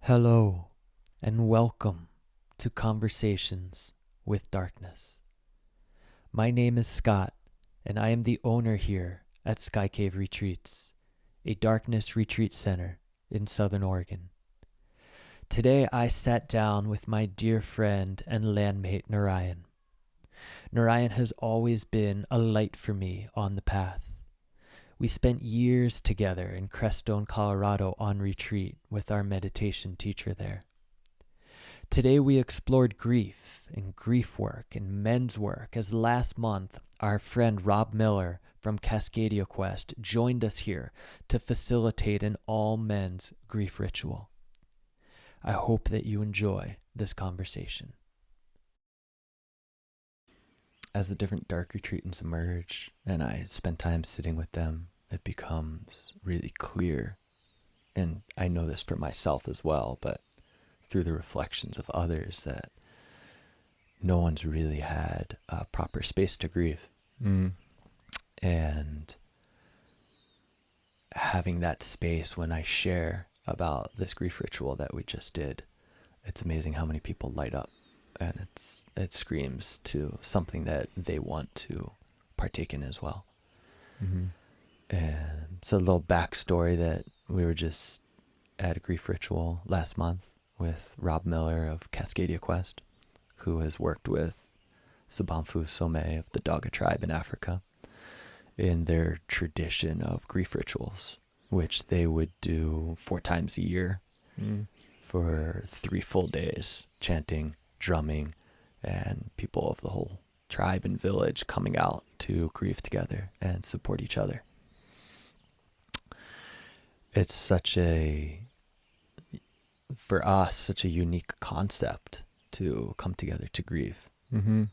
Hello, and welcome to Conversations with Darkness. My name is Scott, and I am the owner here at Sky Cave Retreats, a darkness retreat center in Southern Oregon. Today I sat down with my dear friend and landmate Narayan. Narayan has always been a light for me on the path. We spent years together in Crestone, Colorado on retreat with our meditation teacher there. Today we explored grief and grief work and men's work as last month our friend Rob Miller from Cascadia Quest joined us here to facilitate an all-men's grief ritual. I hope that you enjoy this conversation. As the different dark retreatants emerge and I spend time sitting with them, it becomes really clear, and I know this for myself as well, but through the reflections of others, that no one's really had a proper space to grieve. And having that space when I share about this grief ritual that we just did, it's amazing how many people light up, and it screams to something that they want to partake in as well. And so a little backstory that we were just at a grief ritual last month with Rob Miller of Cascadia Quest, who has worked with Sabamfu Some of the Doga tribe in Africa in their tradition of grief rituals, which they would do 4 times a year for 3 full days, chanting, drumming, and people of the whole tribe and village coming out to grieve together and support each other. It's for us, such a unique concept to come together to grieve. And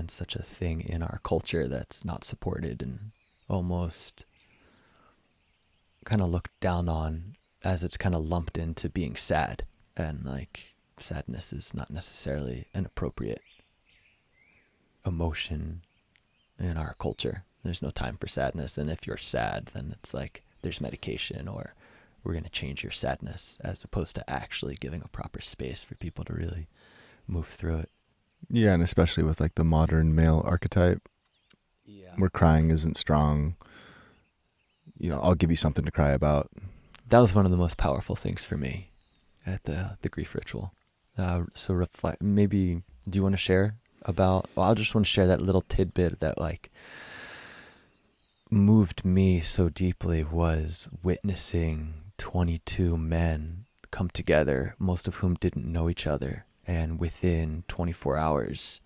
such a thing in our culture that's not supported and almost kind of looked down on, as it's kind of lumped into being sad. And like, sadness is not necessarily an appropriate emotion in our culture. There's no time for sadness. And if you're sad, then it's like there's medication, or we're going to change your sadness, as opposed to actually giving a proper space for people to really move through it. Yeah, and especially with like the modern male archetype, where crying isn't strong. You know, I'll give you something to cry about. That was one of the most powerful things for me at the grief ritual. So reflect, maybe, do you want to share about, well, I just want to share that little tidbit that like moved me so deeply, was witnessing 22 men come together, most of whom didn't know each other, and within 24 hours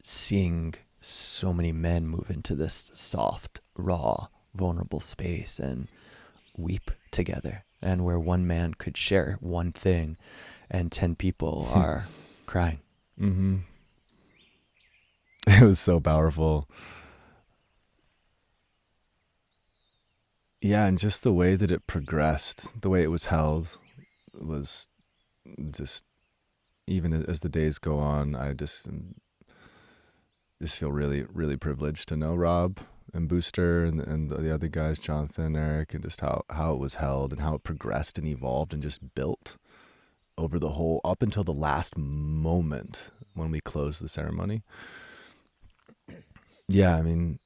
seeing so many men move into this soft, raw, vulnerable space and weep together, and where one man could share one thing and 10 people are crying. It was so powerful. Yeah, and just the way that it progressed, the way it was held, was just, even as the days go on, I just feel really, really privileged to know Rob and Booster and the other guys, Jonathan, Eric, and just how it was held and how it progressed and evolved and just built over the whole, up until the last moment when we closed the ceremony. Yeah, I mean,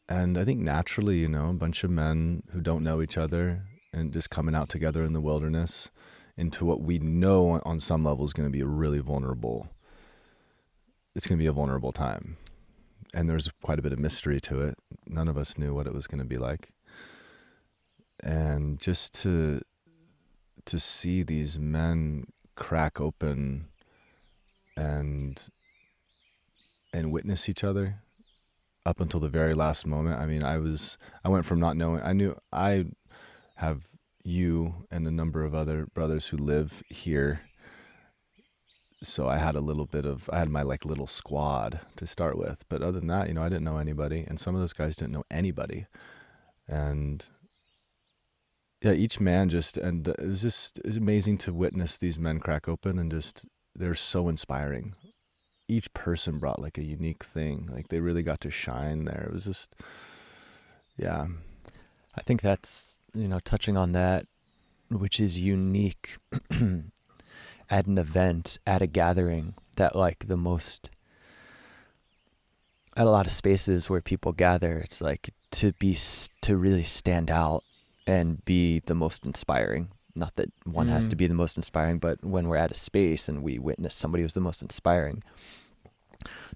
and I think naturally, you know, a bunch of men who don't know each other and just coming out together in the wilderness into what we know on some level is going to be a really vulnerable, it's going to be a vulnerable time. And there's quite a bit of mystery to it. None of us knew what it was going to be like. And just to see these men crack open and witness each other up until the very last moment. I mean, I went from not knowing, I have you and a number of other brothers who live here. So I had my like little squad to start with. But other than that, you know, I didn't know anybody. And some of those guys didn't know anybody. And yeah, each man it was amazing to witness these men crack open, and just, they're so inspiring. Each person brought like a unique thing. Like they really got to shine there. It was just, yeah. I think that's, touching on that which is unique at an event, at a gathering, that like the most, at a lot of spaces where people gather, it's like to really stand out and be the most inspiring. Not that one has to be the most inspiring, but when we're at a space and we witness somebody who's the most inspiring,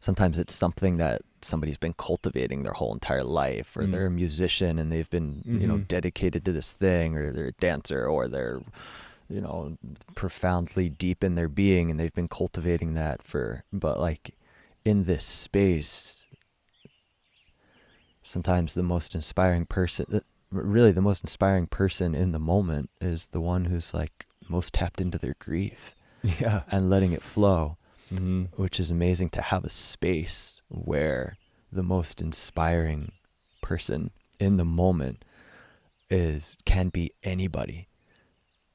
sometimes it's something that somebody's been cultivating their whole entire life, or they're a musician and they've been, you know, dedicated to this thing, or they're a dancer, or they're, you know, profoundly deep in their being and they've been cultivating that but like in this space, sometimes the most inspiring person, really the most inspiring person in the moment is the one who's like most tapped into their grief and letting it flow. Which is amazing, to have a space where the most inspiring person in the moment can be anybody,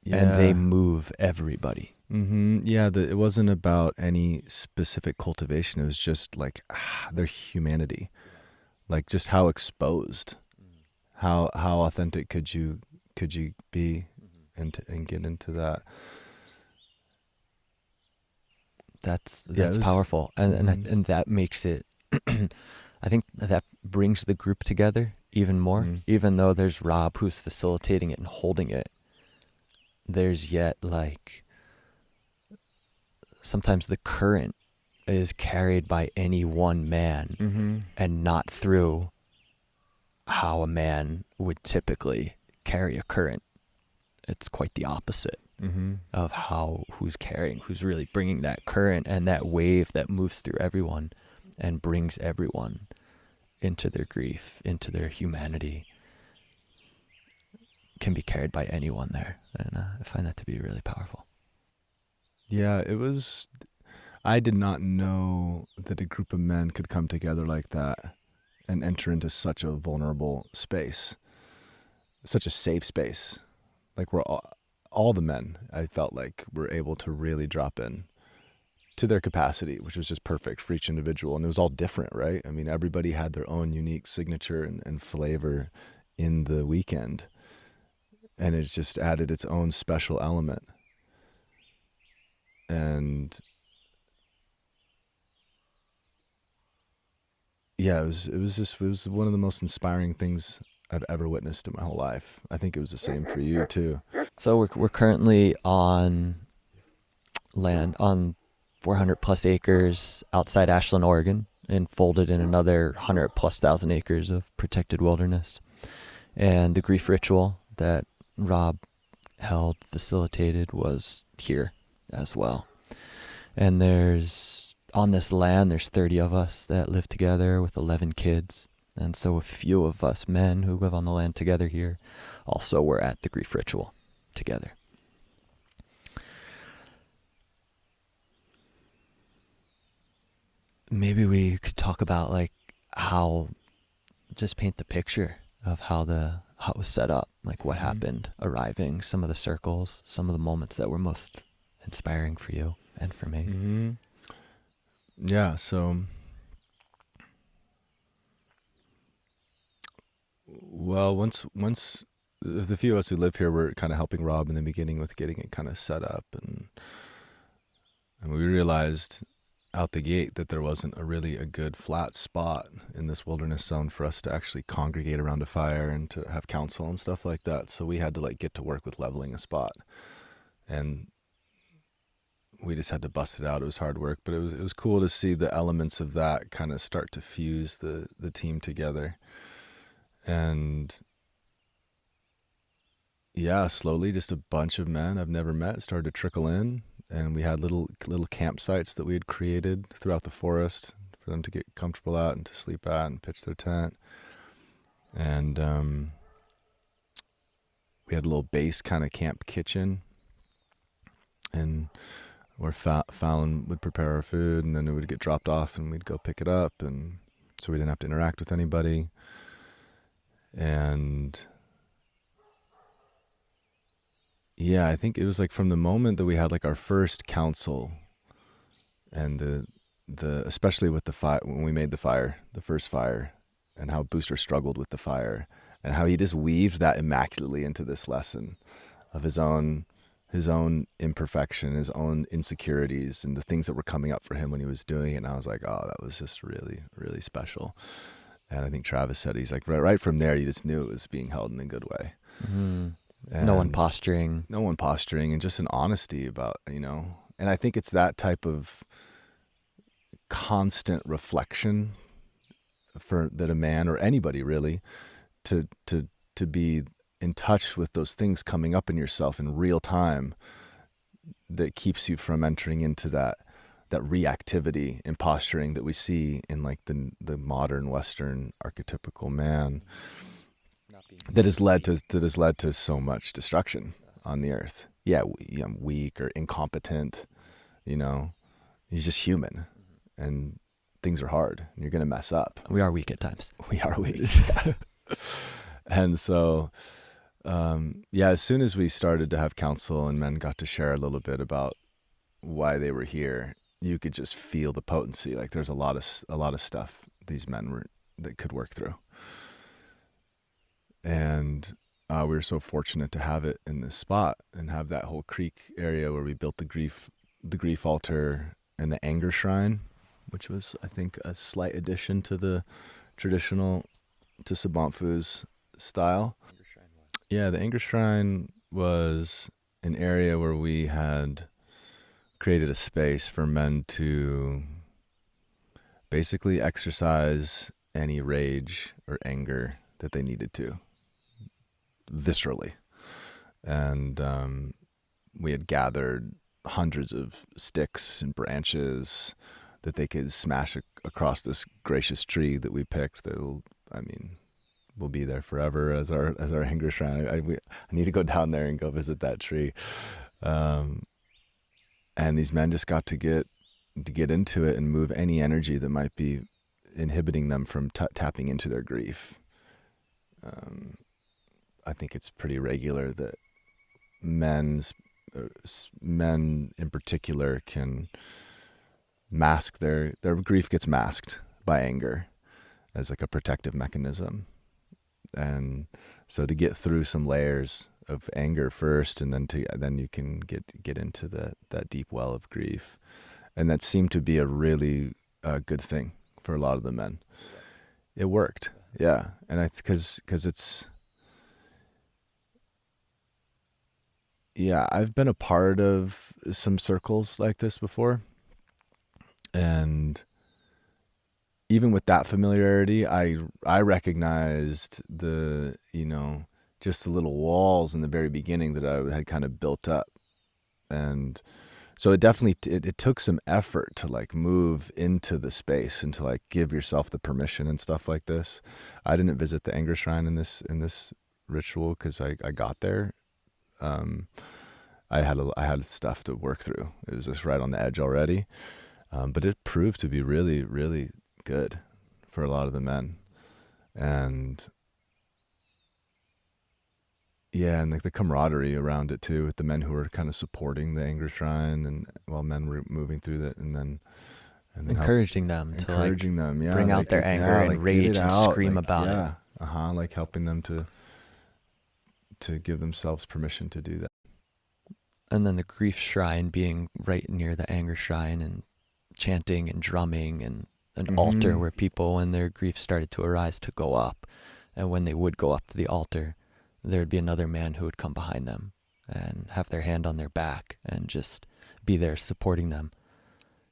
and they move everybody. It wasn't about any specific cultivation. It was just like their humanity, like just how exposed, how authentic could you be, and get into that. That's powerful, and that makes it. I think that brings the group together even more. Even though there's Rob who's facilitating it and holding it, there's yet like sometimes the current is carried by any one man, and not through how a man would typically carry a current. It's quite the opposite. Of who's really bringing that current and that wave that moves through everyone and brings everyone into their grief, into their humanity, can be carried by anyone there. And I find that to be really powerful. Yeah, I did not know that a group of men could come together like that and enter into such a vulnerable space, such a safe space. Like we're all the men, I felt like, were able to really drop in to their capacity, which was just perfect for each individual. And it was all different, right? I mean, everybody had their own unique signature and flavor in the weekend. And it just added its own special element. And yeah, it was one of the most inspiring things I've ever witnessed in my whole life. I think it was the same for you too. So we're currently on land on 400 plus acres outside Ashland, Oregon, enfolded in another 100 plus thousand acres of protected wilderness. And the grief ritual that Rob facilitated was here as well. And on this land, there's 30 of us that live together with 11 kids. And so a few of us men who live on the land together here also were at the grief ritual together. Maybe we could talk about just paint the picture of how it was set up, like what happened arriving, some of the circles, some of the moments that were most inspiring for you and for me. Yeah, so once the few of us who live here were kind of helping Rob in the beginning with getting it kind of set up, and we realized out the gate that there wasn't a good flat spot in this wilderness zone for us to actually congregate around a fire and to have counsel and stuff like that. So we had to get to work with leveling a spot, and we just had to bust it out. It was hard work, but it was cool to see the elements of that kind of start to fuse the team together. And yeah, slowly just a bunch of men I've never met started to trickle in. And we had little campsites that we had created throughout the forest for them to get comfortable at and to sleep at and pitch their tent. And we had a little base kind of camp kitchen. And where Fallon would prepare our food, and then it would get dropped off and we'd go pick it up. And so we didn't have to interact with anybody. And yeah, I think it was from the moment that we had our first council, and the especially with the fire, when we made the first fire, and how Booster struggled with the fire, and how he just weaved that immaculately into this lesson of his own imperfection, his own insecurities, and the things that were coming up for him when he was doing it. And I was like, oh, that was just really, really special. And I think Travis said, he's like, right from there, you just knew it was being held in a good way. Mm-hmm. No one posturing. No one posturing, and just an honesty about, and I think it's that type of constant reflection that a man, or anybody really, to be in touch with those things coming up in yourself in real time, that keeps you from entering into that reactivity and posturing that we see in like the modern Western archetypical man, that has led to so much destruction on the earth. Yeah, weak or incompetent, he's just human, and things are hard, and you're gonna mess up. We are weak at times. We are weak. And so, as soon as we started to have counsel and men got to share a little bit about why they were here, you could just feel the potency. Like there's a lot of stuff these men that could work through. And we were so fortunate to have it in this spot and have that whole creek area where we built the grief altar and the anger shrine, which was, I think, a slight addition to the traditional, to Sabantfu's style. Yeah, the anger shrine was an area where we had created a space for men to basically exercise any rage or anger that they needed to, viscerally. And we had gathered hundreds of sticks and branches that they could smash across this gracious tree that we picked. That'll, will be there forever as our anger shrine. I need to go down there and go visit that tree. And these men just got to get into it and move any energy that might be inhibiting them from tapping into their grief. I think it's pretty regular that men in particular can mask their grief, gets masked by anger as like a protective mechanism. And so to get through some layers of anger first, and then you can get into that deep well of grief. And that seemed to be a really good thing for a lot of the men. It worked. Yeah. And because it's, I've been a part of some circles like this before. And even with that familiarity, I recognized the, just the little walls in the very beginning that I had kind of built up. And so it definitely, it took some effort to like move into the space and to like give yourself the permission and stuff like this. I didn't visit the anger shrine in this ritual because I got there. I had stuff to work through. It was just right on the edge already. But it proved to be really, really good for a lot of the men. And and like the camaraderie around it too, with the men who were kind of supporting the anger shrine, and while men were moving through that, and then encouraging them to bring out their anger and rage and scream about it. Like helping them to give themselves permission to do that. And then the grief shrine being right near the anger shrine, and chanting and drumming, and an altar where people, when their grief started to arise, to go up. And when they would go up to the altar, there'd be another man who would come behind them and have their hand on their back and just be there supporting them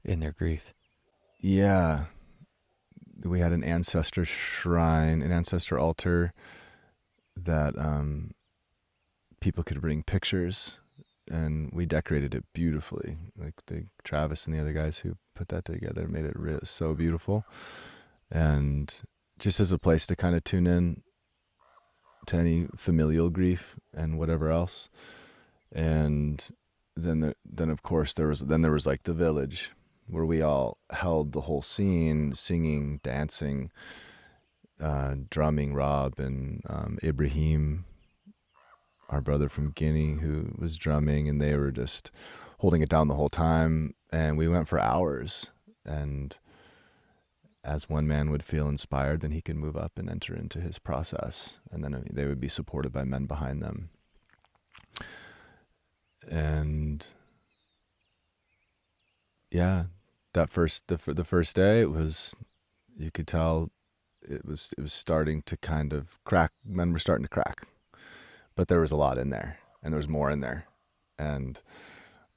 in their grief. Yeah. We had an ancestor shrine, an ancestor altar that people could bring pictures, and we decorated it beautifully. Like Travis and the other guys who put that together made it so beautiful. And just as a place to kind of tune in to any familial grief and whatever else. And then of course there was like the village where we all held the whole scene, singing, dancing, drumming. Rob and Ibrahim, our brother from Guinea, who was drumming, and they were just holding it down the whole time. And we went for hours, and as one man would feel inspired, then he could move up and enter into his process, and then they would be supported by men behind them. And yeah, the first day, it was, you could tell it was starting to kind of crack. Men were starting to crack, but there was a lot in there, and there was more in there, and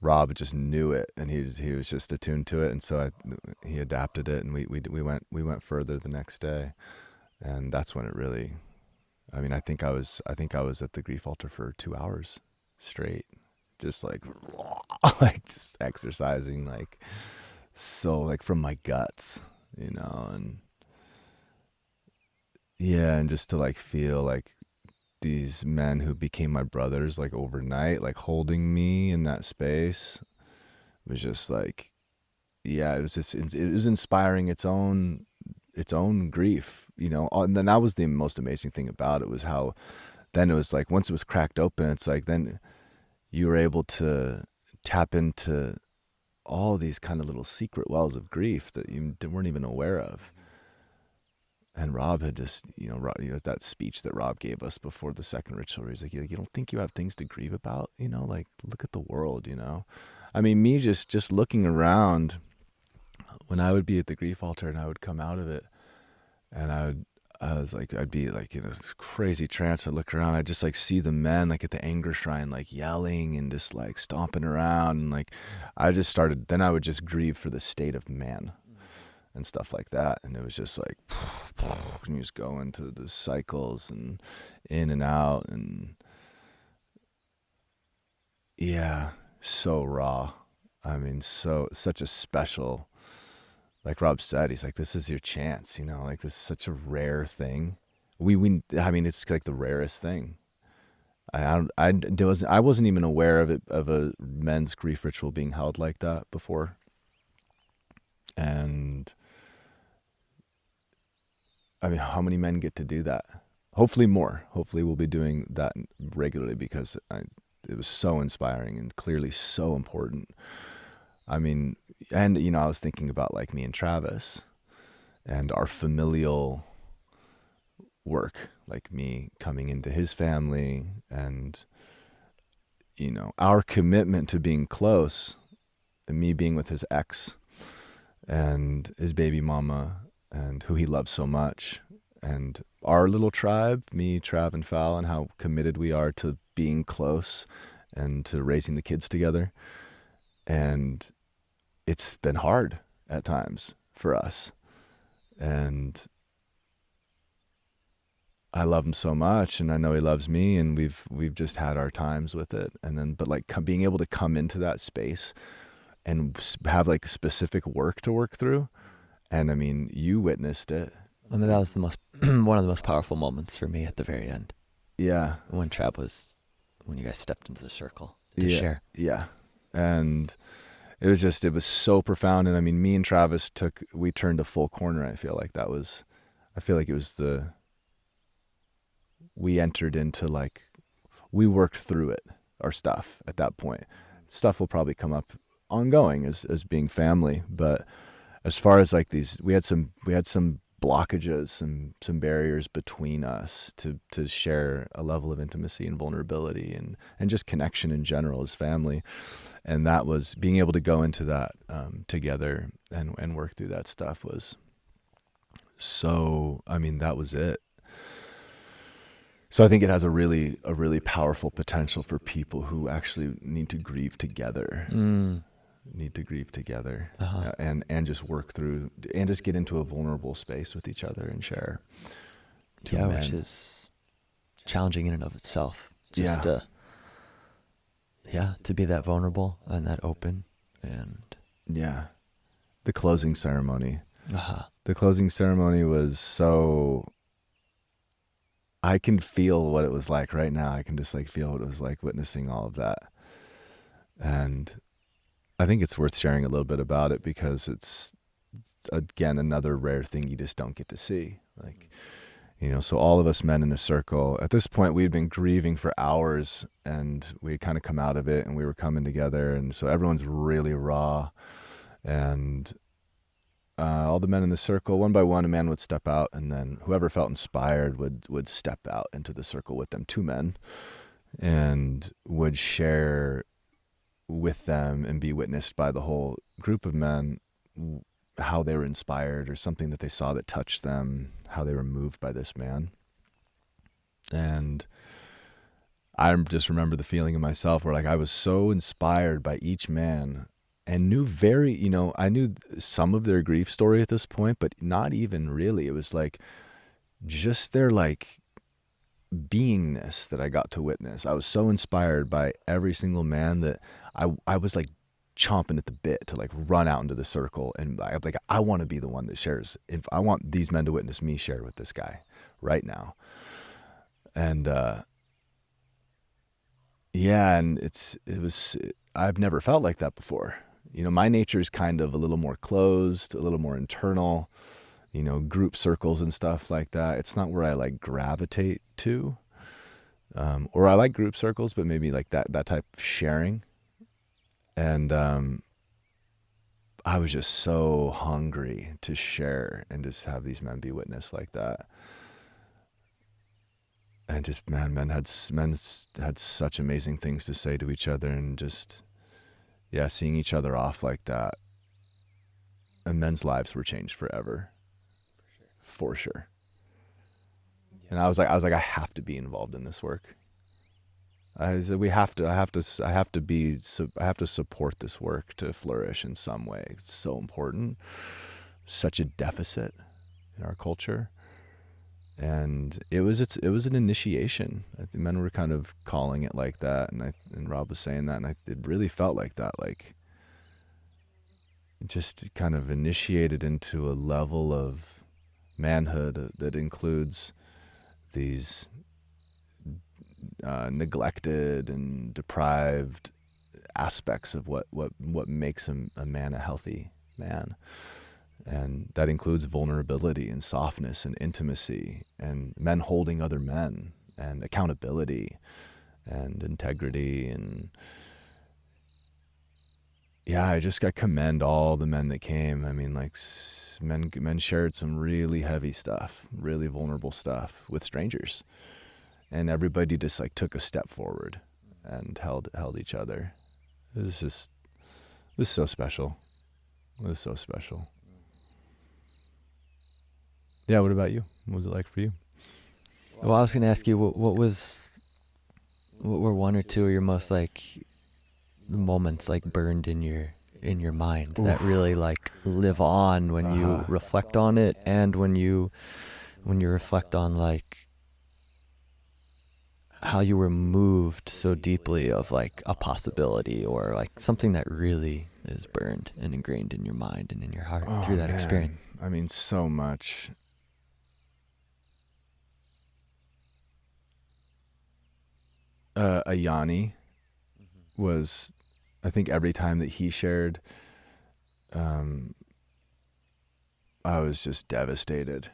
Rob just knew it, and he was just attuned to it, and so he adapted it, and we went further the next day, and that's when it really. I mean, I think I was at the grief altar for 2 hours straight, just like like just exercising, like so, like from my guts, and yeah, and just to like feel like these men who became my brothers like overnight, like holding me in that space was just like, yeah, it was inspiring its own grief, and then that was the most amazing thing about it, was how then it was like, once it was cracked open, it's like then you were able to tap into all these kind of little secret wells of grief that you weren't even aware of. And Rob had just, that speech that Rob gave us before the second ritual, where he's like, you don't think you have things to grieve about? Like, look at the world, I mean, me just looking around, when I would be at the grief altar and I would come out of it, and I'd be like in a crazy trance. I'd look around, I'd just like see the men like at the anger shrine, like yelling and just like stomping around. And like, then I would just grieve for the state of man and stuff like that. And it was just like, and you just go into the cycles and in and out, and yeah, so raw. I mean, such a special, like Rob said, he's like, this is your chance, like this is such a rare thing. I mean, it's like the rarest thing. I wasn't even aware of a men's grief ritual being held like that before. And I mean, how many men get to do that? Hopefully more. Hopefully we'll be doing that regularly, because it was so inspiring and clearly so important. I mean, and I was thinking about like me and Travis and our familial work, like me coming into his family, and our commitment to being close, and me being with his ex and his baby mama, and who he loves so much, and our little tribe, me, Trav, and Fal, and how committed we are to being close and to raising the kids together. And it's been hard at times for us, and I love him so much, and I know he loves me, and we've just had our times with it. And then, but like being able to come into that space and have like specific work to work through. And I mean, you witnessed it. I mean, that was the most one of the most powerful moments for me at the very end. Yeah. When you guys stepped into the circle to share. Yeah. And it was so profound. And I mean, me and Travis we turned a full corner. I feel like we entered into like, we worked through it, our stuff at that point. Stuff will probably come up ongoing as being family. But as far as like we had some blockages, some barriers between us to share a level of intimacy and vulnerability and just connection in general as family. And that was being able to go into that together and work through that stuff was so, I mean, that was it. So I think it has a really powerful potential for people who actually need to grieve together. Uh-huh. And just work through and just get into a vulnerable space with each other and share. Yeah, which is challenging in and of itself. Just to be that vulnerable and that open. And yeah, the closing ceremony. Uh-huh. The closing ceremony was so, I can feel what it was like right now. I can just like feel what it was like witnessing all of that. And I think it's worth sharing a little bit about it, because it's again, another rare thing you just don't get to see. Like, so all of us men in a circle, at this point, we'd been grieving for hours, and we'd kind of come out of it, and we were coming together. And so everyone's really raw, and all the men in the circle, one by one, a man would step out, and then whoever felt inspired would step out into the circle with them, 2 men, and would share with them and be witnessed by the whole group of men, how they were inspired or something that they saw that touched them, how they were moved by this man. And I just remember the feeling in myself where like I was so inspired by each man and knew I knew some of their grief story at this point, but not even really. It was like just their like beingness that I got to witness. I was so inspired by every single man that I was like chomping at the bit to like run out into the circle, and I want to be the one that shares. If I want these men to witness me share with this guy right now. And yeah, and I've never felt like that before. My nature is kind of a little more closed, a little more internal, group circles and stuff like that. It's not where I like gravitate to. Or I like group circles, but maybe like that type of sharing. And I was just so hungry to share and just have these men be witnessed like that. And just, men had such amazing things to say to each other, and just, yeah, seeing each other off like that. And men's lives were changed forever. For sure. And I was like, I have to be involved in this work. I said, I have to support this work to flourish in some way. It's so important. Such a deficit in our culture. And it was an initiation. I think men were kind of calling it like that, and Rob was saying that, and it really felt like that, like just kind of initiated into a level of manhood that includes these neglected and deprived aspects of what makes a man a healthy man. And that includes vulnerability and softness and intimacy and men holding other men and accountability and integrity. And yeah, I commend all the men that came. I mean, like men shared some really heavy stuff, really vulnerable stuff with strangers. And everybody just like took a step forward and held each other. It was so special. It was so special. Yeah, what about you? What was it like for you? Well, I was going to ask you, what were one or two of your most like moments like burned in your mind that really like live on when you reflect on it, and when you reflect on like how you were moved so deeply of like a possibility or like something that really is burned and ingrained in your mind and in your heart through that experience? I mean, so much. Ayani was, I think every time that he shared, I was just devastated,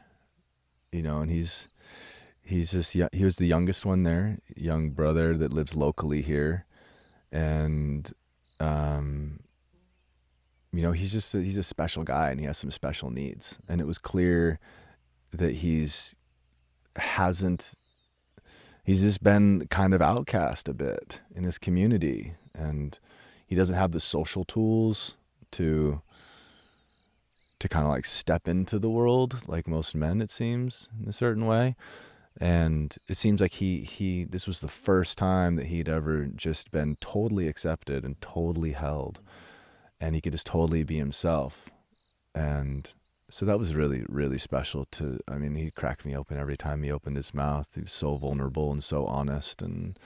and he's just, he was the youngest one there, young brother that lives locally here. And, he's a special guy, and he has some special needs. And it was clear that he's just been kind of outcast a bit in his community, and he doesn't have the social tools to kind of like step into the world like most men, it seems, in a certain way. And it seems like this was the first time that he'd ever just been totally accepted and totally held, and he could just totally be himself. And so that was really, really special he cracked me open every time he opened his mouth. He was so vulnerable and so honest. And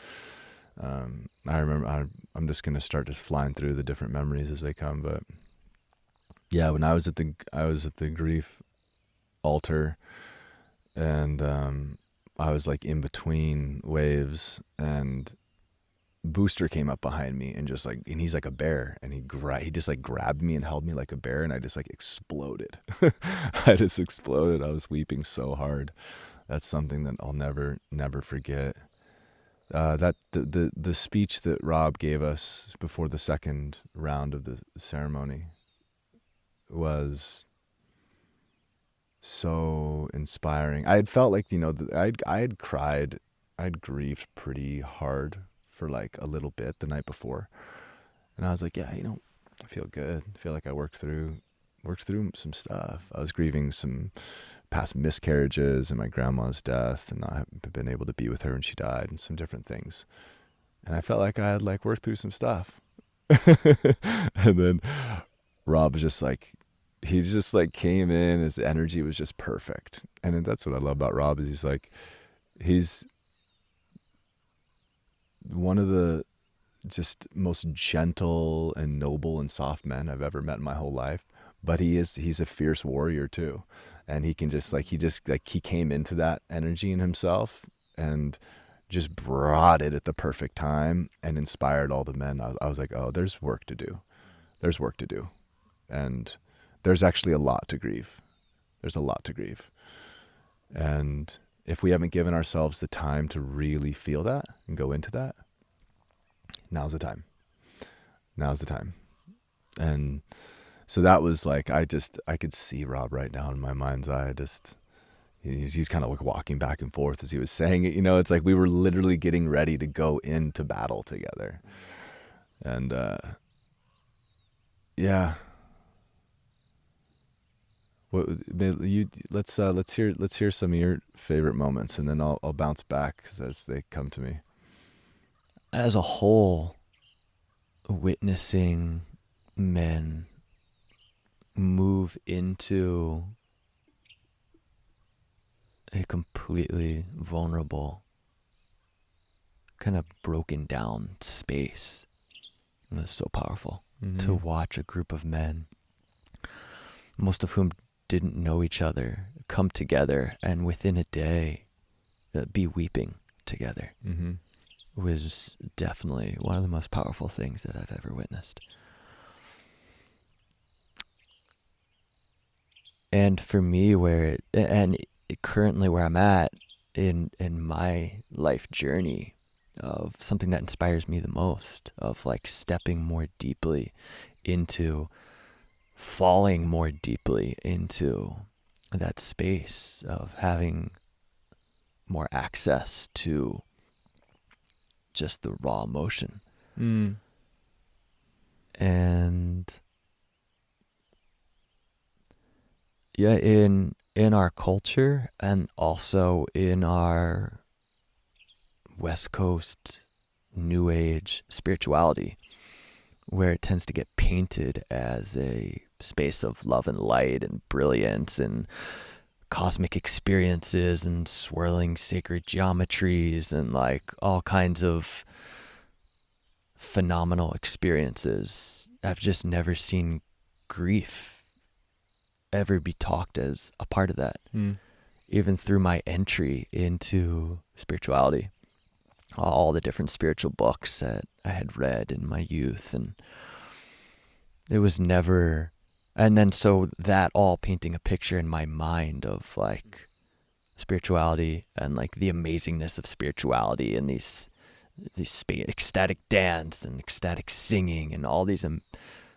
I remember, I'm just going to start just flying through the different memories as they come. But yeah, when I was at the grief altar, and I was like in between waves, and Booster came up behind me and he's like a bear, and he just like grabbed me and held me like a bear, and I just like exploded. I just exploded. I was weeping so hard. That's something that I'll never forget. That the speech that Rob gave us before the second round of the ceremony was so inspiring. I had felt like, I had grieved pretty hard for like a little bit the night before. And I was like, yeah, I feel good. I feel like I worked through some stuff. I was grieving some past miscarriages and my grandma's death, and not have been able to be with her when she died, and some different things. And I felt like I had like worked through some stuff. And then Rob was just like, he just like came in, his energy was just perfect. And that's what I love about Rob, is he's one of the just most gentle and noble and soft men I've ever met in my whole life. But he's a fierce warrior too. And he can just like, he came into that energy in himself and just brought it at the perfect time and inspired all the men. I was like, oh, there's work to do. There's work to do. And there's actually a lot to grieve. There's a lot to grieve. And if we haven't given ourselves the time to really feel that and go into that, now's the time. Now's the time. And so that was like, I could see Rob right now in my mind's eye. He's kind of like walking back and forth as he was saying it. It's like we were literally getting ready to go into battle together. And yeah. Let's hear some of your favorite moments, and then I'll bounce back as they come to me. As a whole, witnessing men move into a completely vulnerable, kind of broken down space, it was so powerful to watch a group of men, most of whom didn't know each other, come together and within a day be weeping together. Was definitely one of the most powerful things that I've ever witnessed. And for me, currently where I'm at in my life journey, of something that inspires me the most, of like stepping more deeply into, falling more deeply into that space of having more access to just the raw emotion. And yeah, in our culture, and also in our West Coast New Age spirituality, where it tends to get painted as a space of love and light and brilliance and cosmic experiences and swirling sacred geometries and like all kinds of phenomenal experiences. I've just never seen grief ever be talked as a part of that. Even through my entry into spirituality, all the different spiritual books that I had read in my youth, and it was never. And then so that all painting a picture in my mind of like spirituality and like the amazingness of spirituality and these ecstatic dance and ecstatic singing and all these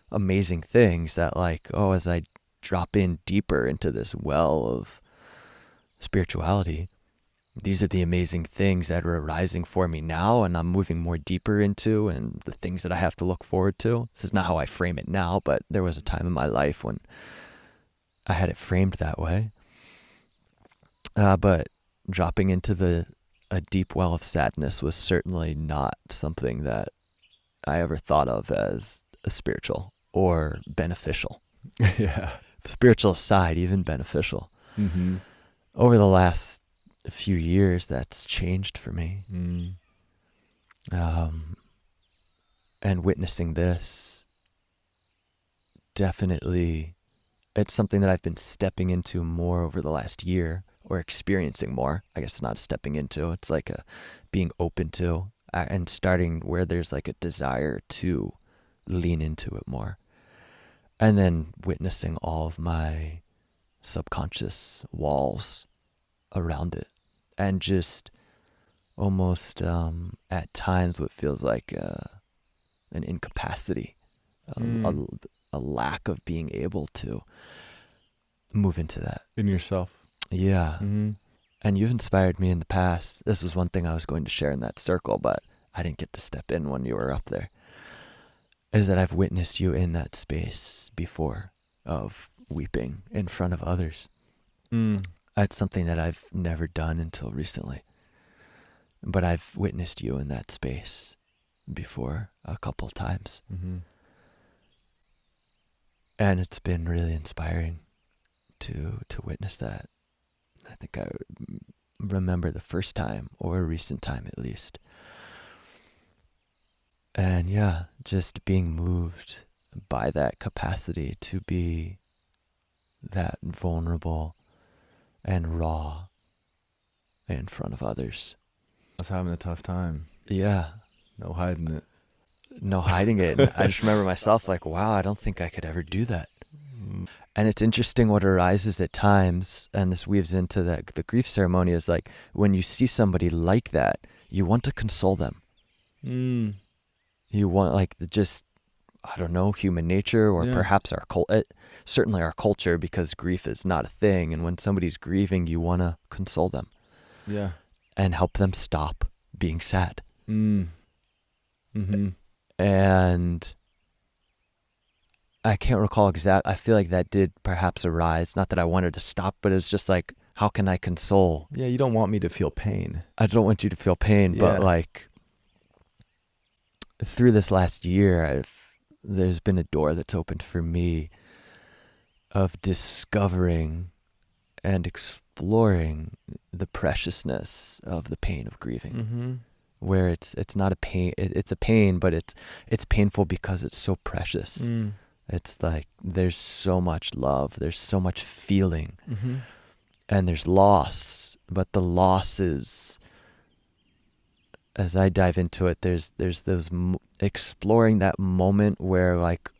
amazing things that like, oh, as I drop in deeper into this well of spirituality, these are the amazing things that are arising for me now, and I'm moving more deeper into, and the things that I have to look forward to. This is not how I frame it now, but there was a time in my life when I had it framed that way. But dropping into a deep well of sadness was certainly not something that I ever thought of as a spiritual or beneficial. Yeah. Spiritual aside, even beneficial. Over the last few years, that's changed for me. And witnessing this, definitely, it's something that I've been stepping into more over the last year, or experiencing more. I guess it's not stepping into, it's like a being open to, and starting where there's like a desire to lean into it more. And then witnessing all of my subconscious walls around it, and just almost at times what feels like an incapacity, a lack of being able to move into that in yourself. Yeah. And you've inspired me in the past. This was one thing I was going to share in that circle, but I didn't get to step in when you were up there. is that I've witnessed you in that space before of weeping in front of others. That's something that I've never done until recently. But I've witnessed you in that space before a couple times. And it's been really inspiring to witness that. I think I remember the first time, or a recent time at least. And yeah, just being moved by that capacity to be that vulnerable and raw in front of others. I was having a tough time. Yeah. No hiding it. No hiding it. And I just remember myself like, wow, I don't think I could ever do that. And it's interesting what arises at times, and this weaves into the grief ceremony, is like when you see somebody like that, you want to console them. You want like just, I don't know, human nature, or perhaps our certainly our culture, because grief is not a thing. And when somebody's grieving, you want to console them. Yeah. And help them stop being sad. Mm-hmm. And I can't recall I feel like that did perhaps arise. Not that I wanted to stop, but it's just like, how can I console? Yeah, you don't want me to feel pain. I don't want you to feel pain, but like through this last year, there's been a door that's opened for me of discovering and exploring the preciousness of the pain of grieving, where it's not a pain, it's a pain, but it's painful because it's so precious. It's like there's so much love, there's so much feeling, and there's loss, but the loss is, as I dive into it, there's those exploring that moment where like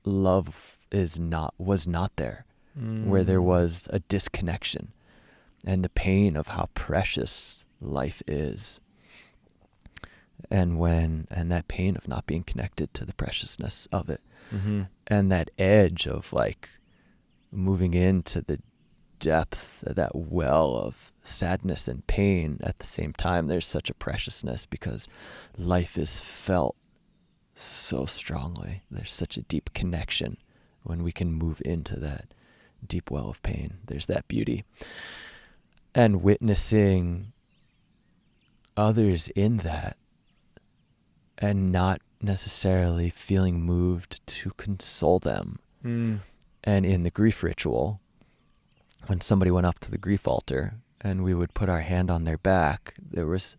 love was not there, where there was a disconnection, and the pain of how precious life is, and that pain of not being connected to the preciousness of it, and that edge of like moving into the depth of that well of sadness and pain at the same time. There's such a preciousness because life is felt so strongly. There's such a deep connection when we can move into that deep well of pain. There's that beauty. And witnessing others in that and not necessarily feeling moved to console them. And in the grief ritual, when somebody went up to the grief altar and we would put our hand on their back, there was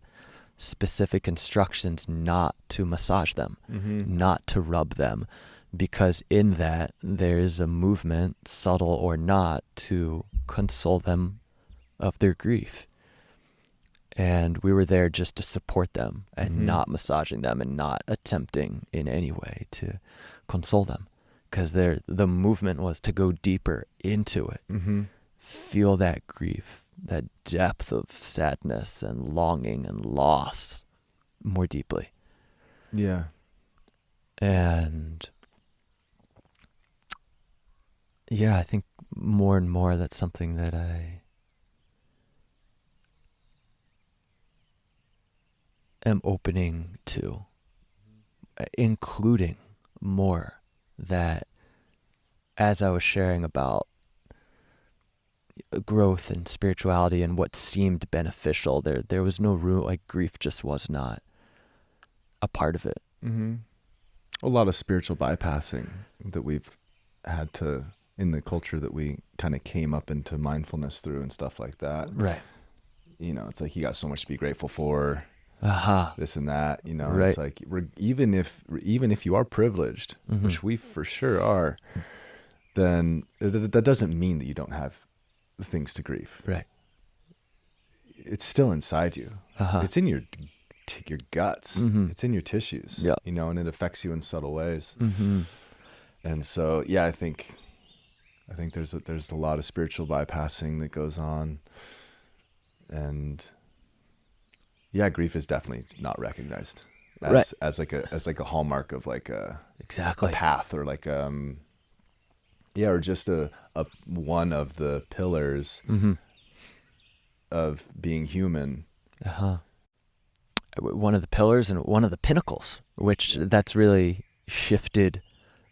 specific instructions not to massage them, not to rub them, because in that there is a movement, subtle or not, to console them of their grief. And we were there just to support them and not massaging them and not attempting in any way to console them, because the movement was to go deeper into it. Feel that grief, that depth of sadness and longing and loss more deeply. Yeah. And yeah, I think more and more that's something that I am opening to, including more that, as I was sharing about growth and spirituality and what seemed beneficial, there was no room, like grief just was not a part of it. A lot of spiritual bypassing that we've had to, in the culture that we kind of came up into mindfulness through and stuff like that. Right. You know, it's like you got so much to be grateful for, this and that, you know. Right. It's like even if you are privileged, which we for sure are, then that doesn't mean that you don't have things to grieve. Right. It's still inside you. It's in your guts. It's in your tissues. Yeah. You know, and it affects you in subtle ways. And so, yeah, I think there's a lot of spiritual bypassing that goes on, and yeah, grief is definitely not recognized as like a hallmark of like a path, or like or just a one of the pillars of being human. one of the pillars and one of the pinnacles, which that's really shifted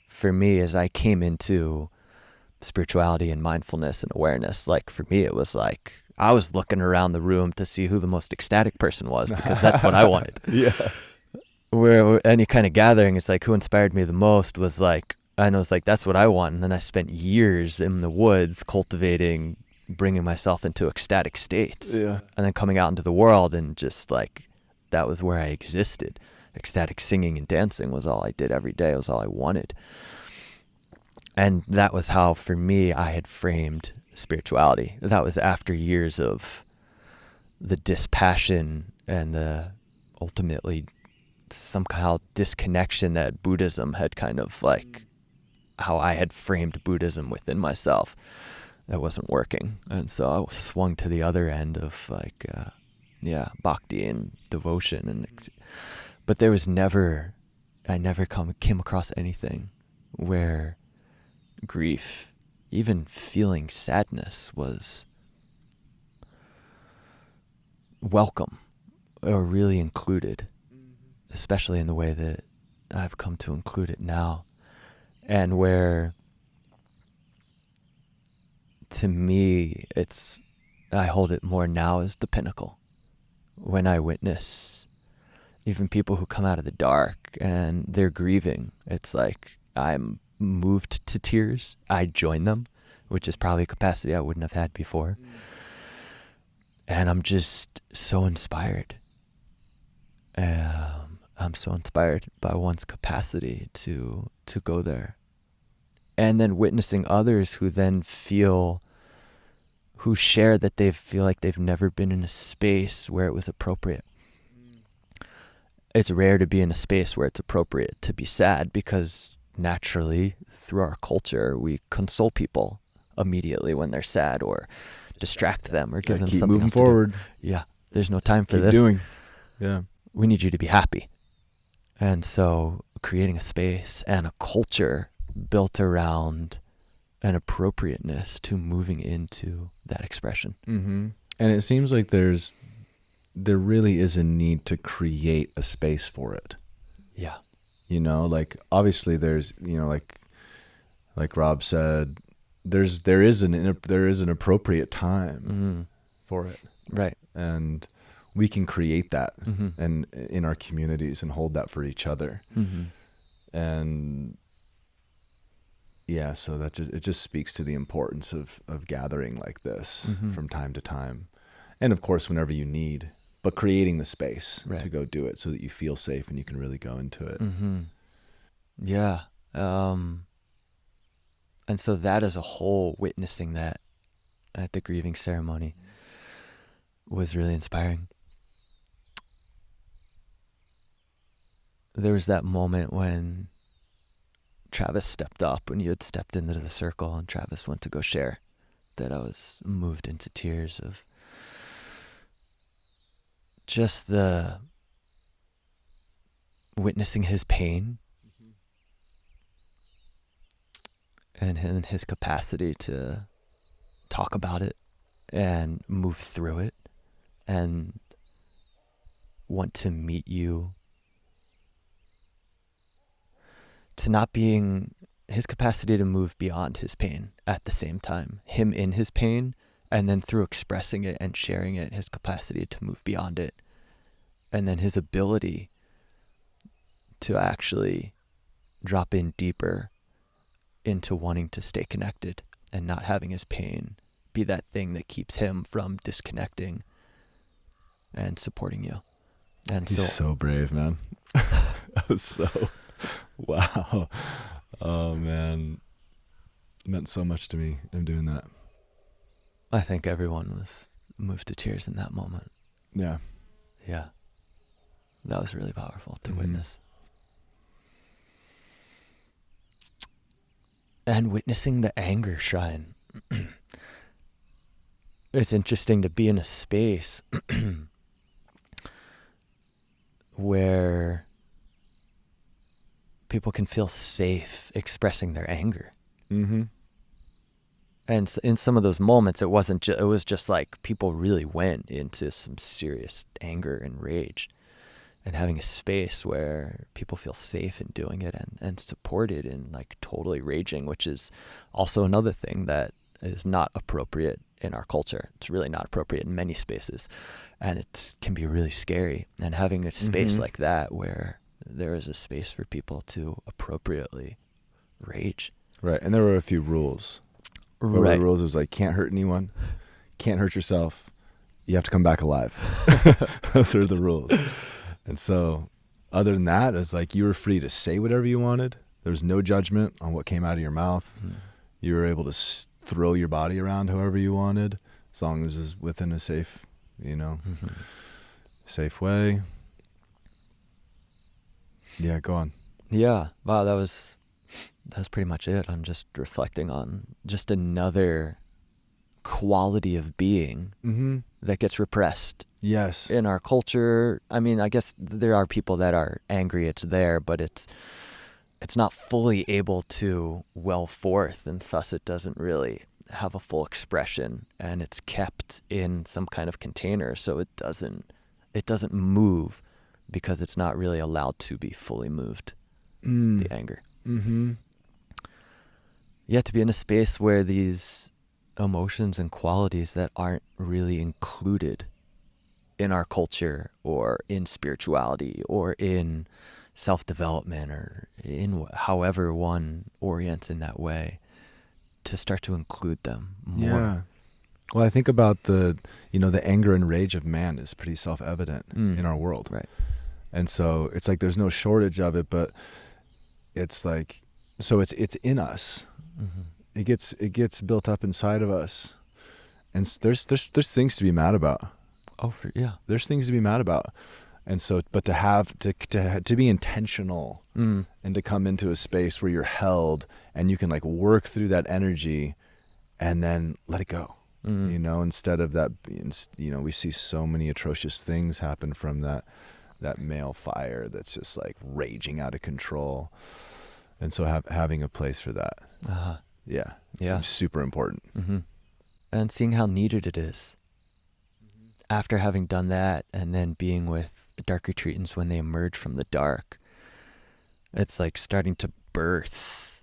for me as I came into spirituality and mindfulness and awareness. Like for me, it was like I was looking around the room to see who the most ecstatic person was, because that's what I wanted. Yeah. Where any kind of gathering, it's like who inspired me the most was like, and I was like, that's what I want. And then I spent years in the woods cultivating, bringing myself into ecstatic states. Yeah. And then coming out into the world and just like, that was where I existed. Ecstatic singing and dancing was all I did every day. It was all I wanted. And that was how, for me, I had framed spirituality. That was after years of the dispassion and the ultimately somehow disconnection that Buddhism had kind of like, how I had framed Buddhism within myself. That wasn't working. And so I swung to the other end of like, bhakti and devotion. But there was I never came across anything where grief, even feeling sadness, was welcome or really included, especially in the way that I've come to include it now. And where, to me, I hold it more now as the pinnacle. When I witness even people who come out of the dark and they're grieving, it's like I'm moved to tears. I join them, which is probably a capacity I wouldn't have had before. And I'm just so inspired. I'm so inspired by one's capacity to go there. And then witnessing others who then who share that they feel like they've never been in a space where it was appropriate. It's rare to be in a space where it's appropriate to be sad, because naturally, through our culture, we console people immediately when they're sad, or distract them, or give them keep something moving else forward. to do. Yeah, there's no time for Keep this. doing. Yeah. We need you to be happy. And so creating a space and a culture built around an appropriateness to moving into that expression. Mm-hmm. And it seems like there really is a need to create a space for it. Yeah. Like obviously there's, like Rob said, there is an appropriate time for it. Right. And we can create that Mm-hmm. and in our communities and hold that for each other. Mm-hmm. And yeah, so it just speaks to the importance of gathering like this from time to time. And of course, whenever you need, but creating the space to go do it so that you feel safe and you can really go into it. Mm-hmm. Yeah. And so that as a whole, witnessing that at the grieving ceremony was really inspiring. There was that moment when Travis stepped up, when you had stepped into the circle and Travis went to go share, that I was moved into tears of just the witnessing his pain and his capacity to talk about it and move through it and want to meet you, to not being his capacity to move beyond his pain at the same time, him in his pain, and then through expressing it and sharing it, his capacity to move beyond it, and then his ability to actually drop in deeper into wanting to stay connected and not having his pain be that thing that keeps him from disconnecting and supporting you. And He's so brave, man. That was so, wow. Oh man, it meant so much to me, him doing that. I think everyone was moved to tears in that moment. Yeah. Yeah. That was really powerful to witness. And witnessing the anger shine. It's interesting to be in a space where people can feel safe expressing their anger. Mm-hmm. And in some of those moments, it was just like people really went into some serious anger and rage. and having a space where people feel safe in doing it and supported in like totally raging, which is also another thing that is not appropriate in our culture. It's really not appropriate in many spaces, and it can be really scary. And having a space like that where there is a space for people to appropriately rage. Right. And there were a few rules. What were the rules? It was like, can't hurt anyone, can't hurt yourself, you have to come back alive. Those are the rules. And so other than that, it's like you were free to say whatever you wanted. There was no judgment on what came out of your mouth. You were able to throw your body around however you wanted, as long as it was within a safe, safe way. Yeah, go on. Yeah. Wow, that's pretty much it. I'm just reflecting on just another quality of being that gets repressed. Yes. In our culture. I mean, I guess there are people that are angry it's there, but it's not fully able to well forth, and thus it doesn't really have a full expression, and it's kept in some kind of container, so it doesn't move because it's not really allowed to be fully moved. The anger. Yeah, to be in a space where these emotions and qualities that aren't really included in our culture or in spirituality or in self-development or in however one orients in that way, to start to include them more. Yeah. Well, I think about the anger and rage of man is pretty self-evident in our world. Right. And so it's like there's no shortage of it, but it's like, so it's in us. It gets built up inside of us. And there's things to be mad about. There's things to be mad about. And so, but to be intentional and to come into a space where you're held and you can like work through that energy and then let it go, instead of that, we see so many atrocious things happen from that male fire that's just like raging out of control. And so having a place for that. Yeah. Seems super important. And seeing how needed it is. After having done that and then being with the dark retreatants when they emerge from the dark, it's like starting to birth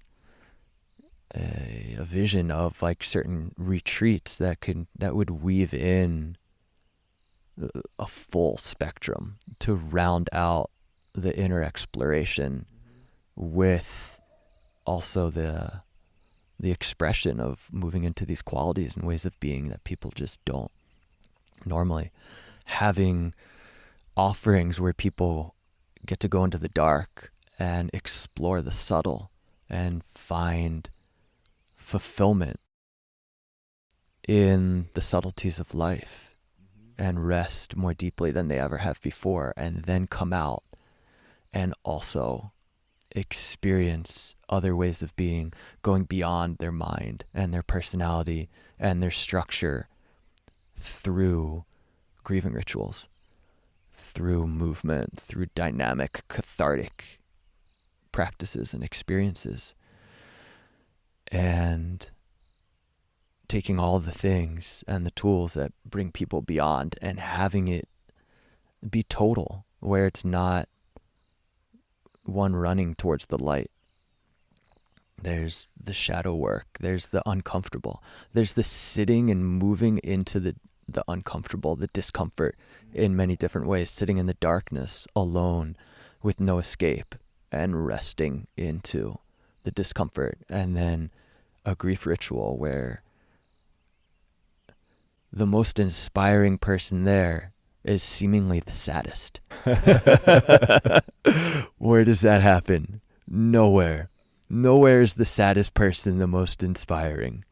a vision of like certain retreats that would weave in a full spectrum to round out the inner exploration with also the expression of moving into these qualities and ways of being that people just don't normally. Having offerings where people get to go into the dark and explore the subtle and find fulfillment in the subtleties of life and rest more deeply than they ever have before, and then come out and also experience other ways of being, going beyond their mind and their personality and their structure through grieving rituals, through movement, through dynamic, cathartic practices and experiences. And taking all the things and the tools that bring people beyond and having it be total, where it's not one running towards the light. There's the shadow work, there's the uncomfortable, there's the sitting and moving into the uncomfortable, the discomfort in many different ways, sitting in the darkness alone with no escape and resting into the discomfort. And then a grief ritual where the most inspiring person there is seemingly the saddest. Where does that happen? Nowhere. Nowhere is the saddest person the most inspiring.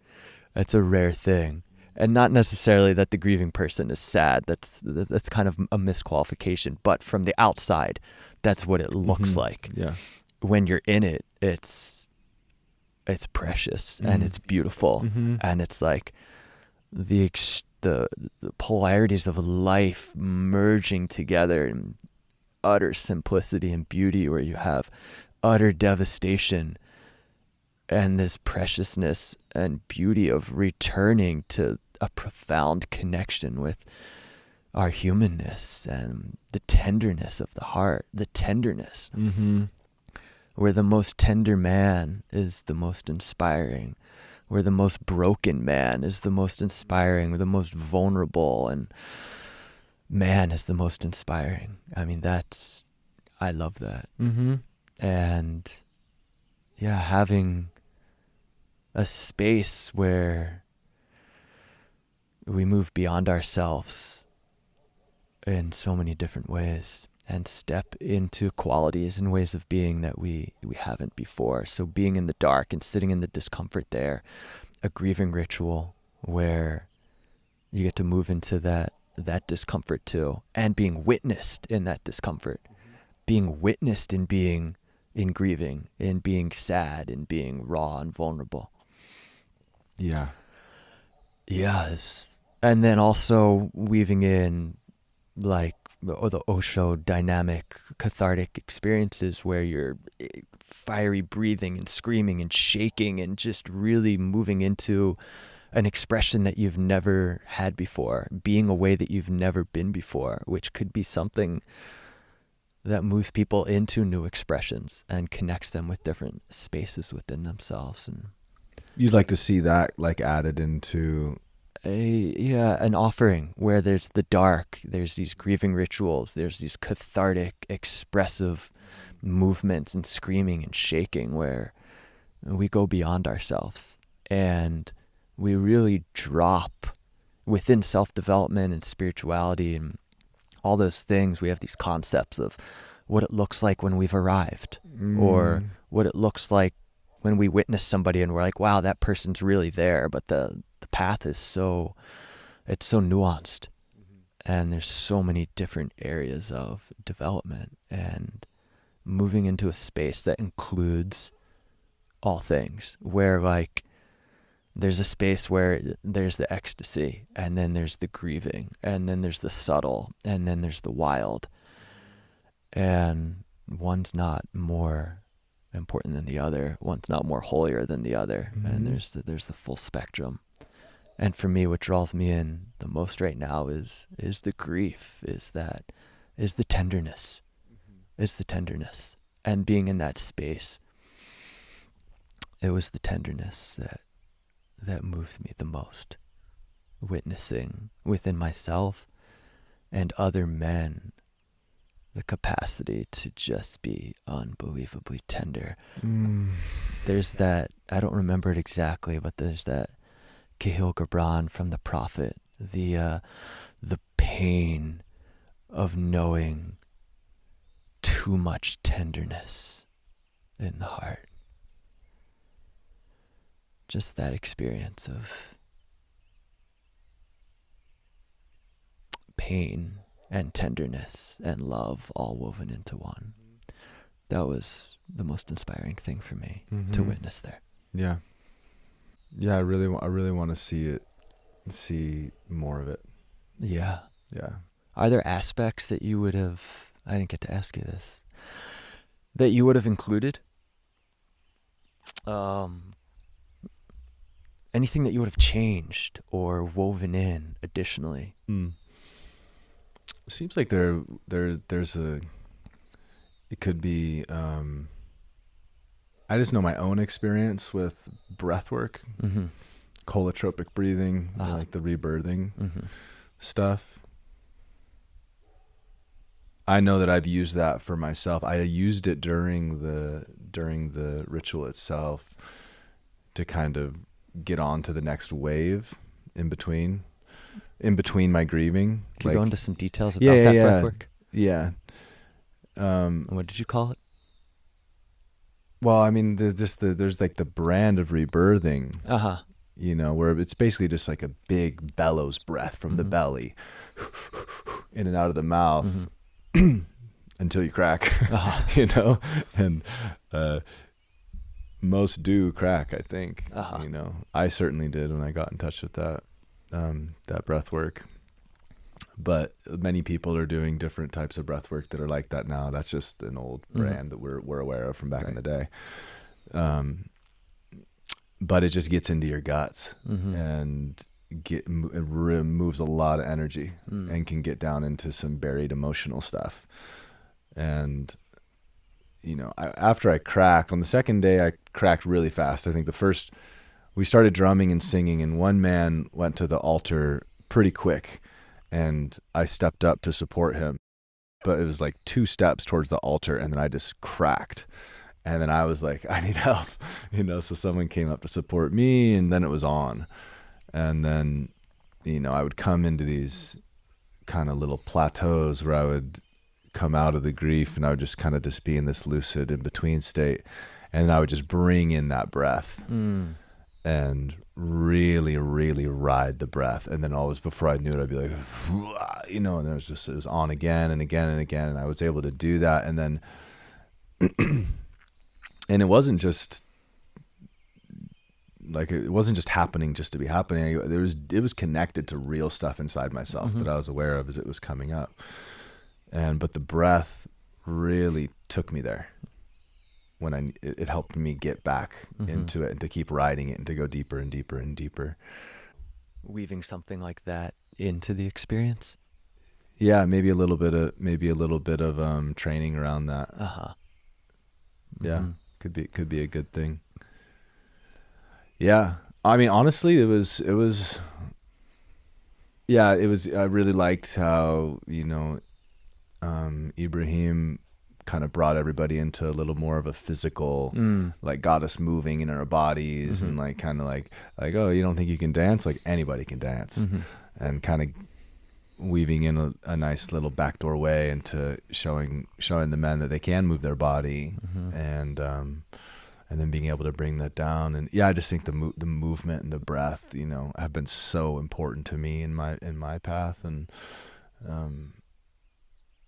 That's a rare thing. And not necessarily that the grieving person is sad. That's kind of a misqualification. But from the outside, that's what it looks like. Yeah. When you're in it, it's precious and it's beautiful. And it's like the polarities of life merging together in utter simplicity and beauty, where you have utter devastation and this preciousness and beauty of returning to a profound connection with our humanness and the tenderness of the heart, the tenderness, where the most tender man is the most inspiring, where the most broken man is the most inspiring, the most vulnerable, and man is the most inspiring. I mean, I love that. And yeah, having a space where we move beyond ourselves in so many different ways and step into qualities and ways of being that we haven't before. So being in the dark and sitting in the discomfort there, a grieving ritual where you get to move into that discomfort too, and being witnessed in that discomfort, being witnessed in being in grieving, in being sad, in being raw and vulnerable. Yeah. Yes. And then also weaving in like the Osho dynamic cathartic experiences where you're fiery breathing and screaming and shaking and just really moving into an expression that you've never had before, being a way that you've never been before, which could be something that moves people into new expressions and connects them with different spaces within themselves. And you'd like to see that like added into an offering where there's the dark, there's these grieving rituals, there's these cathartic, expressive movements and screaming and shaking where we go beyond ourselves and we really drop within self-development and spirituality and all those things. We have these concepts of what it looks like when we've arrived or what it looks like when we witness somebody and we're like, wow, that person's really there. But the path is so nuanced and there's so many different areas of development and moving into a space that includes all things where like there's a space where there's the ecstasy and then there's the grieving and then there's the subtle and then there's the wild, and one's not more important than the other, one's not more holier than the other, and there's the full spectrum. And for me, what draws me in the most right now is the grief, is the tenderness, is the tenderness, and being in that space. It was the tenderness that moved me the most, witnessing within myself and other men the capacity to just be unbelievably tender. There's that, I don't remember it exactly, but there's that Kahil Gibran from the Prophet, the pain of knowing too much tenderness in the heart. Just that experience of pain and tenderness and love all woven into one. That was the most inspiring thing for me to witness there. Yeah. Yeah, I really want to see more of it. Yeah. Yeah. Are there aspects that you would have, I didn't get to ask you this, that you would have included? Anything that you would have changed or woven in additionally? Seems like there's a, it could be, I just know my own experience with breath work, holotropic breathing, like the rebirthing stuff. I know that I've used that for myself. I used it during the ritual itself to kind of get on to the next wave in between my grieving. Can you go into some details about that breath work? Yeah. What did you call it? Well, I mean, there's like the brand of rebirthing, you know, where it's basically just like a big bellows breath from the belly in and out of the mouth until you crack, you know, and most do crack, I think. You know, I certainly did when I got in touch with that breath work. But many people are doing different types of breath work that are like that now. That's just an old brand that we're aware of from back in the day. But it just gets into your guts, and it removes a lot of energy and can get down into some buried emotional stuff. And after I cracked on the second day, I cracked really fast. I think we started drumming and singing, and one man went to the altar pretty quick, and I stepped up to support him. But it was like 2 steps towards the altar, and then I just cracked. And then I was like, I need help, so someone came up to support me, and then it was on. And then, I would come into these kind of little plateaus where I would come out of the grief, and I would just kind of just be in this lucid in between state. And then I would just bring in that breath and really, really ride the breath. And then always before I knew it, I'd be like, and then it was on again and again and again. And I was able to do that. And then, and it wasn't just happening just to be happening. It was connected to real stuff inside myself that I was aware of as it was coming up. But the breath really took me there when it helped me get back into it and to keep riding it and to go deeper and deeper and deeper. Weaving something like that into the experience. Yeah, maybe a little bit of training around that. Yeah, could be a good thing. Yeah, I mean, honestly, it was. I really liked how Ibrahim kind of brought everybody into a little more of a physical, like got us moving in our bodies and like kind of like, oh, you don't think you can dance? Like anybody can dance, and kind of weaving in a nice little backdoor way into showing the men that they can move their body, and then being able to bring that down. And yeah, I just think the movement and the breath, have been so important to me in my path, and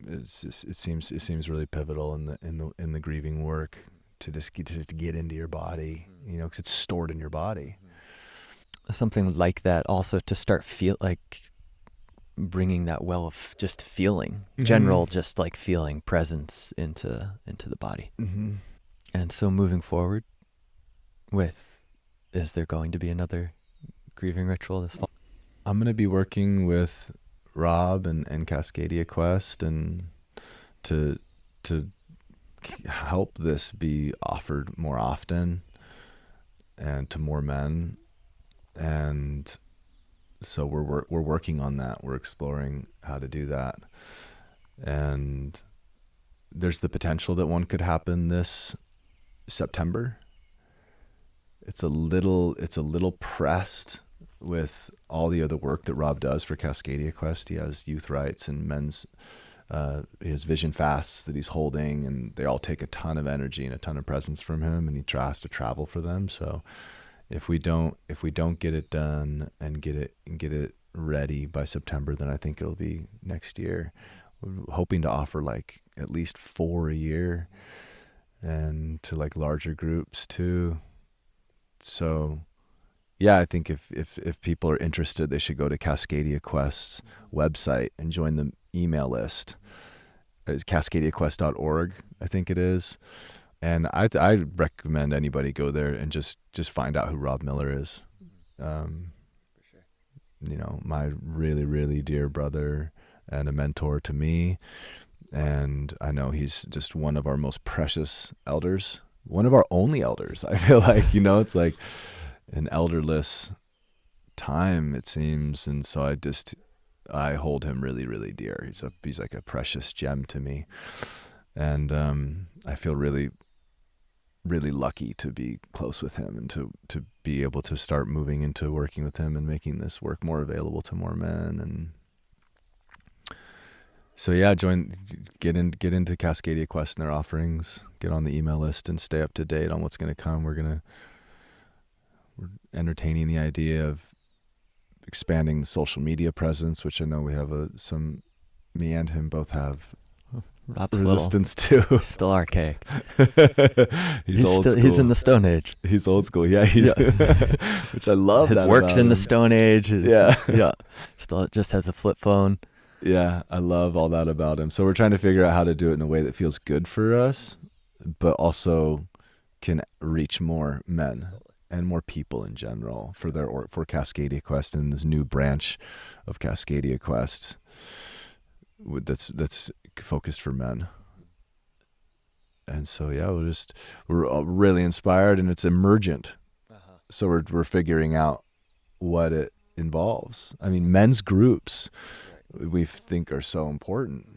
it seems really pivotal in the grieving work to just get into your body, because it's stored in your body. Something like that also to start feel like bringing that well of just feeling, general, just like feeling presence into the body. And so moving forward is there going to be another grieving ritual this fall? I'm going to be working with Rob and Cascadia Quest, and to help this be offered more often and to more men. And so we're working on that. We're exploring how to do that. And there's the potential that one could happen this September. It's a little pressed with all the other work that Rob does for Cascadia Quest. He has youth rights and men's, he has vision fasts that he's holding, and they all take a ton of energy and a ton of presence from him, and he tries to travel for them. So if we don't get it done and get it ready by September, then I think it'll be next year. We're hoping to offer like at least 4 a year, and to like larger groups too. So yeah, I think if people are interested, they should go to Cascadia Quest's website and join the email list. It's cascadiaquest.org, I think it is. And I recommend anybody go there and just find out who Rob Miller is. My really, really dear brother and a mentor to me. And I know he's just one of our most precious elders, one of our only elders. I feel like, it's like an elderless time, it seems. And so I hold him really, really dear. He's like a precious gem to me. And I feel really, really lucky to be close with him and to be able to start moving into working with him and making this work more available to more men. And so yeah, get into Cascadia Quest and their offerings, get on the email list and stay up to date on what's going to come. We're entertaining the idea of expanding the social media presence, which I know we have me and him both have Rob's resistance to. Still archaic. He's old school. He's in the Stone Age. He's old school. Yeah. Which I love. His work's in the Stone Age. Yeah. Still just has a flip phone. Yeah. I love all that about him. So we're trying to figure out how to do it in a way that feels good for us, but also can reach more men and more people in general for for Cascadia Quest and this new branch of Cascadia Quest that's focused for men. And so yeah, we're all really inspired, and it's emergent. So we're figuring out what it involves. I mean, men's groups we think are so important.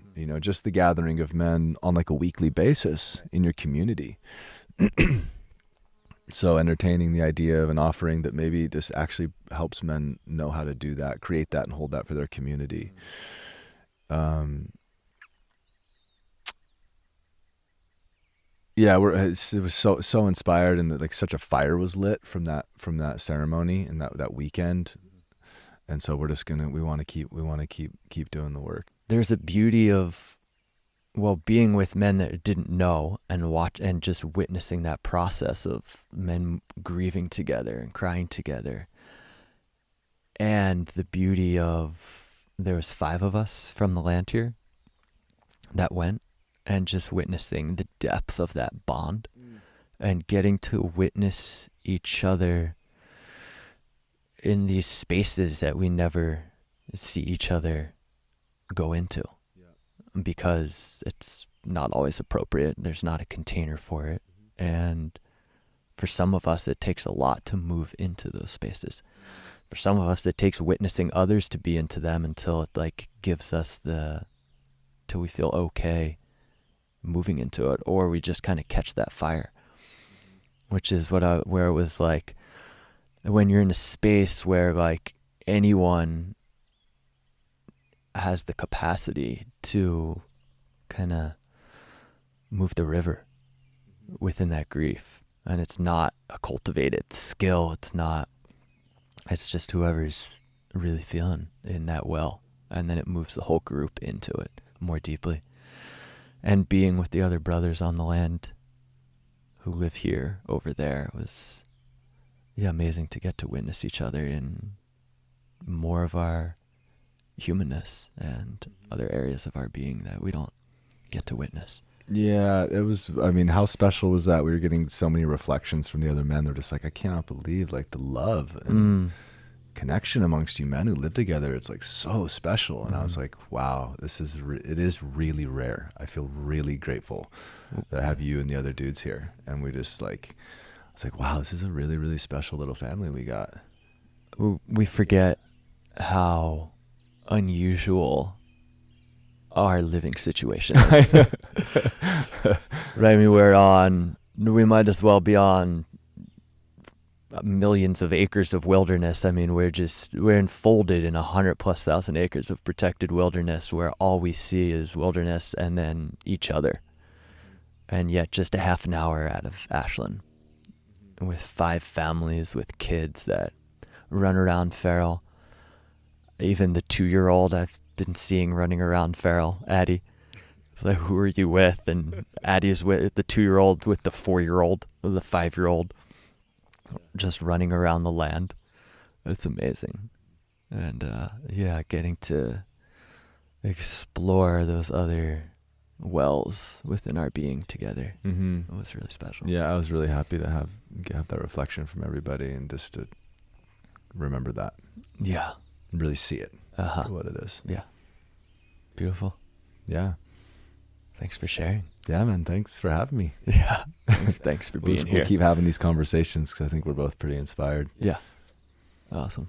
Just the gathering of men on like a weekly basis in your community. So entertaining the idea of an offering that maybe just actually helps men know how to do that, create that, and hold that for their community. Yeah, it was so inspired, and like such a fire was lit from that ceremony and that weekend. And so we're just we want to keep doing the work. There's a beauty of, being with men that didn't know and just witnessing that process of men grieving together and crying together. And the beauty of, there was 5 of us from the land here that went, and just witnessing the depth of that bond and getting to witness each other in these spaces that we never see each other go into, because it's not always appropriate. There's not a container for it. And for some of us, it takes a lot to move into those spaces. For some of us, it takes witnessing others to be into them until it like gives us till we feel okay moving into it, or we just kind of catch that fire, which is where it was like, when you're in a space where like anyone has the capacity to kind of move the river within that grief, and it's not a cultivated skill, it's just whoever's really feeling in that well, and then it moves the whole group into it more deeply. And being with the other brothers on the land who live here over there was amazing to get to witness each other in more of our humanness and other areas of our being that we don't get to witness. Yeah, it was, I mean, how special was that? We were getting so many reflections from the other men. They're just like, I cannot believe like the love and connection amongst you men who live together. It's like so special. And I was like, wow, it is really rare. I feel really grateful that I have you and the other dudes here. And we just like, it's like, wow, this is a really, really special little family we got. We forget how unusual our living situation is. Right? I mean, we might as well be on millions of acres of wilderness. I mean, we're enfolded in 100,000+ acres of protected wilderness, where all we see is wilderness and then each other. And yet just a half an hour out of Ashland, with 5 families with kids that run around feral. Even the 2-year-old I've been seeing running around feral, Addie. Like, who are you with? And Addie's with the 2-year-old with the 4-year-old, or the 5-year-old, just running around the land. It's amazing. And getting to explore those other wells within our being together. It was really special. Yeah, I was really happy to have that reflection from everybody, and just to remember that. Yeah. Really see it for what it is. Yeah. Beautiful. Yeah. Thanks for sharing. Yeah, man. Thanks for having me. Yeah. Thanks for being here. We'll keep having these conversations, because I think we're both pretty inspired. Yeah. Awesome.